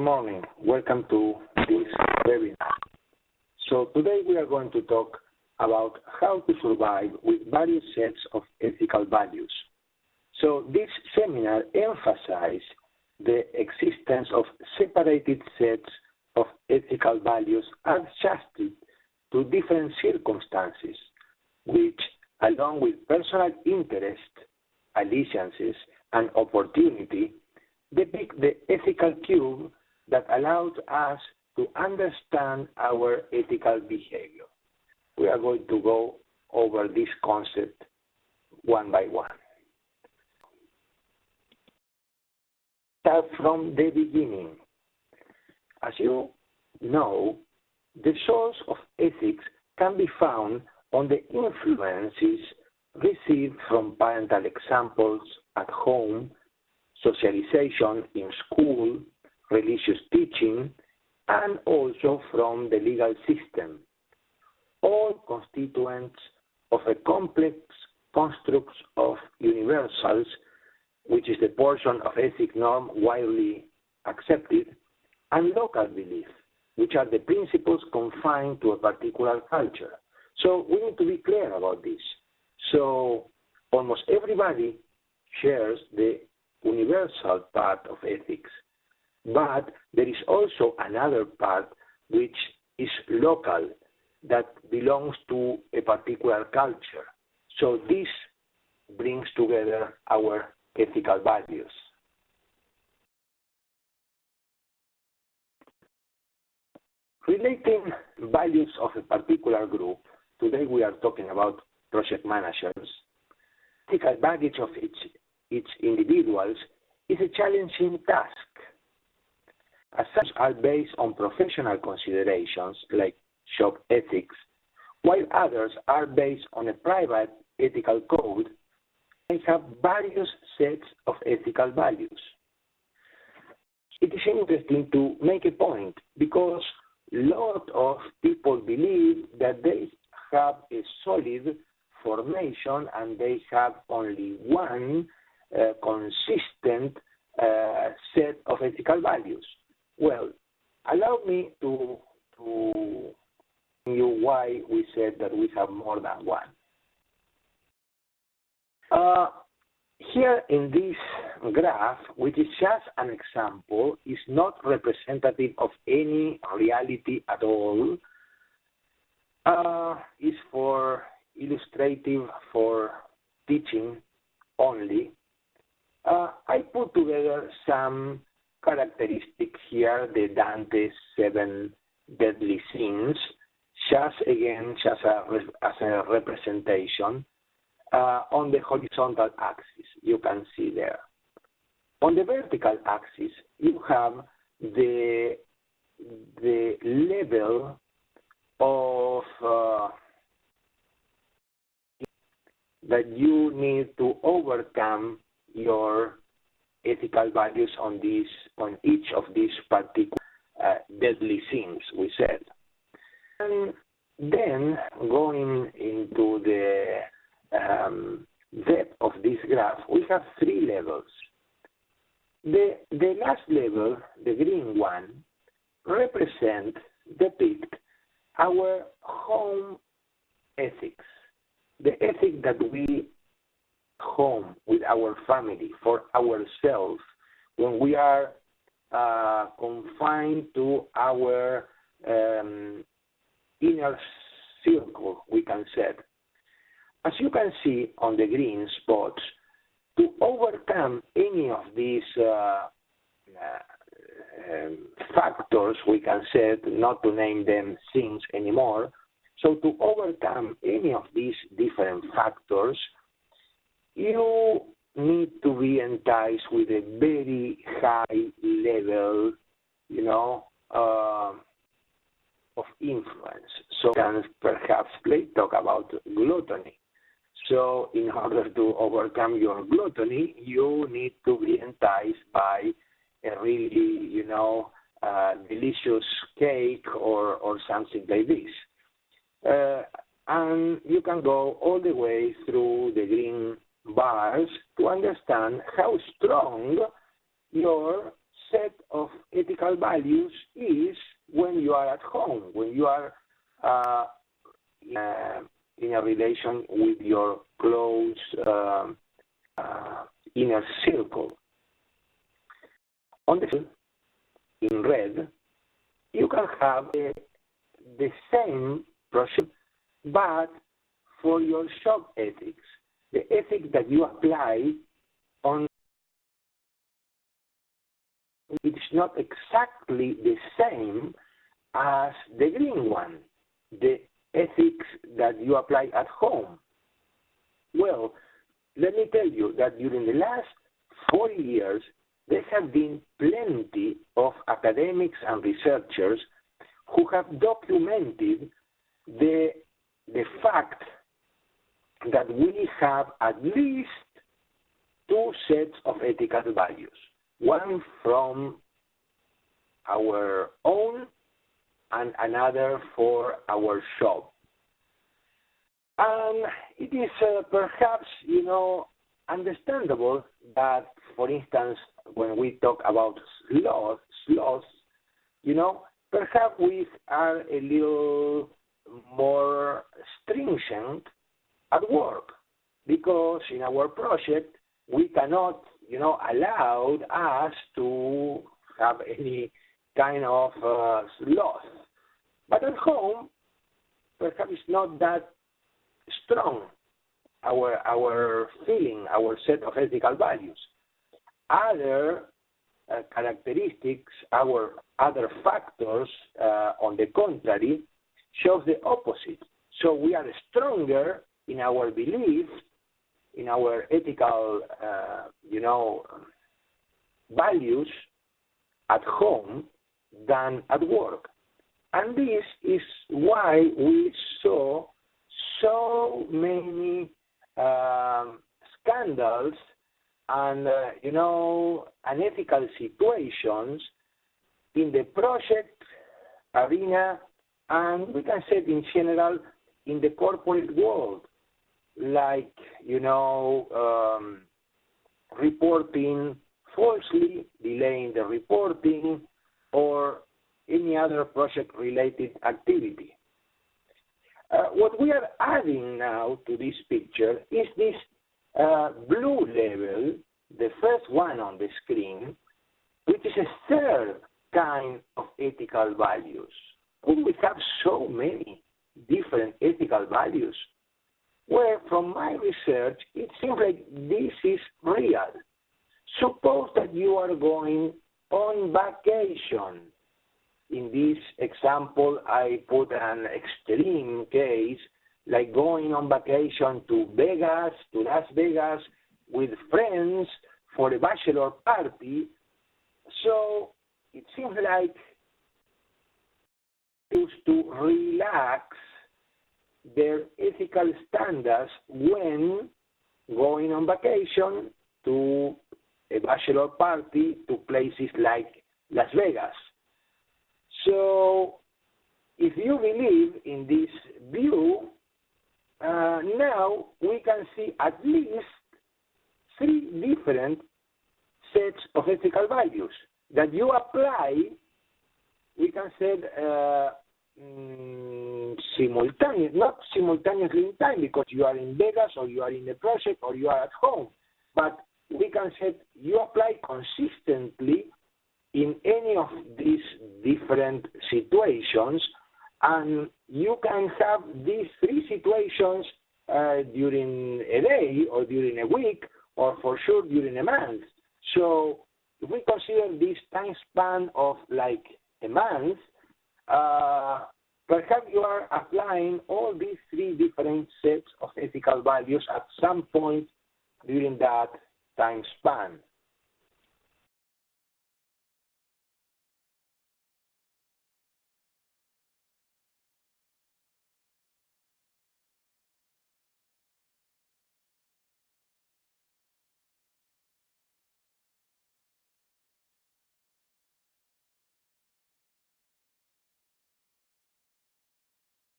Good morning. Welcome to this webinar. So today we are going to talk about how to survive with various sets of ethical values. So this seminar emphasizes the existence of separated sets of ethical values adjusted to different circumstances, which, along with personal interest, allegiances, and opportunity, depict the ethical cube that allows us to understand our ethical behavior. We are going to go over this concept one by one. Start from the beginning. As you know, the source of ethics can be found on the influences received from parental examples at home, socialization in school, religious teaching, and also from the legal system, all constituents of a complex construct of universals, which is the portion of ethic norm widely accepted, and local belief, which are the principles confined to a particular culture. So we need to be clear about this. So almost everybody shares the universal part of ethics, but there is also another part which is local, that belongs to a particular culture. So this brings together our ethical values. Relating values of a particular group, today we are talking about project managers. Ethical baggage of each individuals is a challenging task. As such, are based on professional considerations like job ethics, while others are based on a private ethical code and have various sets of ethical values. It is interesting to make a point because a lot of people believe that they have a solid formation and they have only one consistent set of ethical values. Well, allow me to tell you why we said that we have more than one. Here in this graph, which is just an example, is not representative of any reality at all, is for illustrative, for teaching only. I put together some characteristics here, the Dante's 7 deadly sins, just as a representation on the horizontal axis, you can see there. On the vertical axis, you have the level of that you need to overcome your ethical values on each of these particular deadly sins, we said. And then going into the depth of this graph, we have three levels. The last level, the green one, depict our home ethics, the ethic that we home with our family, for ourselves, when we are confined to our inner circle, we can say. As you can see on the green spots, to overcome any of these factors, we can say, not to name them sins anymore, so to overcome any of these different factors, you need to be enticed with a very high level, of influence. So we can perhaps talk about gluttony. So in order to overcome your gluttony, you need to be enticed by a really, delicious cake or something like this. And you can go all the way through the green bars to understand how strong your set of ethical values is when you are at home, when you are in a relation with your close inner circle. On the in red, you can have the same process, but for your shop ethics, the ethics that you apply on, it's not exactly the same as the green one, the ethics that you apply at home. Well, let me tell you that during the last 40 years, there have been plenty of academics and researchers who have documented the fact that we have at least two sets of ethical values, one from our own and another for our shop. And it is perhaps, understandable that, for instance, when we talk about sloths, perhaps we are a little more stringent at work, because in our project we cannot, allow us to have any kind of sloth. But at home, perhaps it's not that strong, our feeling, our set of ethical values. Other characteristics, our other factors, on the contrary, shows the opposite. So we are stronger in our belief, in our ethical, values at home than at work. And this is why we saw so many scandals and, unethical situations in the project arena, and we can say in general in the corporate world, like, reporting falsely, delaying the reporting, or any other project-related activity. What we are adding now to this picture is this blue level, the first one on the screen, which is a third kind of ethical values. We have so many different ethical values, where from my research, it seems like this is real. Suppose that you are going on vacation. In this example, I put an extreme case, like going on vacation to Las Vegas, with friends for a bachelor party. So it seems like used to relax their ethical standards when going on vacation to a bachelor party to places like Las Vegas. So if you believe in this view, now we can see at least three different sets of ethical values that you apply, we can say, not simultaneously in time, because you are in Vegas or you are in the project or you are at home, but we can say you apply consistently in any of these different situations, and you can have these three situations during a day or during a week or for sure during a month. So if we consider this time span of like a month, perhaps you are applying all these three different sets of ethical values at some point during that time span.